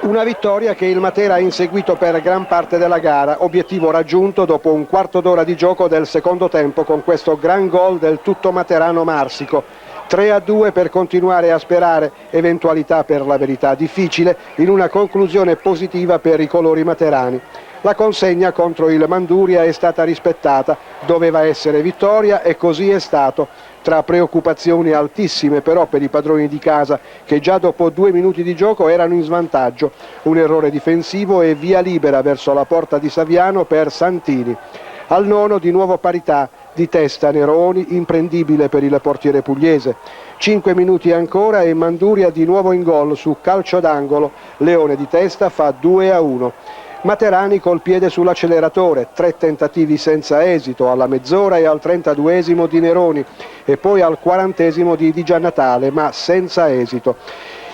Una vittoria che il Matera ha inseguito per gran parte della gara, obiettivo raggiunto dopo un quarto d'ora di gioco del secondo tempo con questo gran gol del tutto materano Marsico. 3-2 per continuare a sperare, eventualità per la verità difficile, in una conclusione positiva per i colori materani. La consegna contro il Manduria è stata rispettata, doveva essere vittoria e così è stato. Tra preoccupazioni altissime però per i padroni di casa che già dopo 2 minuti di gioco erano in svantaggio, un errore difensivo e via libera verso la porta di Saviano per Santini. Al nono di nuovo parità, di testa Neroni, imprendibile per il portiere pugliese. 5 minuti ancora e Manduria di nuovo in gol su calcio d'angolo, Leone di testa fa 2-1. Materani col piede sull'acceleratore, 3 tentativi senza esito alla mezz'ora e al 32esimo di Neroni e poi al 40esimo di Di Giannatale, ma senza esito.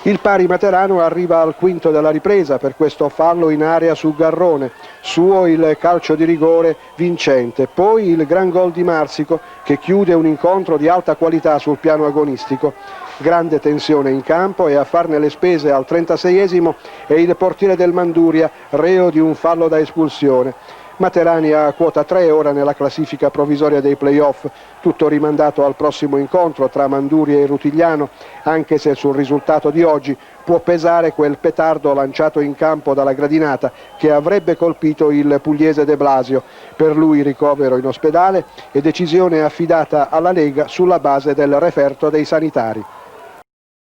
Il pari materano arriva al quinto della ripresa per questo fallo in area su Garrone, suo il calcio di rigore vincente, poi il gran gol di Marsico che chiude un incontro di alta qualità sul piano agonistico. Grande tensione in campo e a farne le spese al 36esimo è il portiere del Manduria, reo di un fallo da espulsione. Materani a quota 3 ora nella classifica provvisoria dei play-off, tutto rimandato al prossimo incontro tra Manduria e Rutigliano, anche se sul risultato di oggi può pesare quel petardo lanciato in campo dalla gradinata che avrebbe colpito il pugliese De Blasio. Per lui ricovero in ospedale e decisione affidata alla Lega sulla base del referto dei sanitari.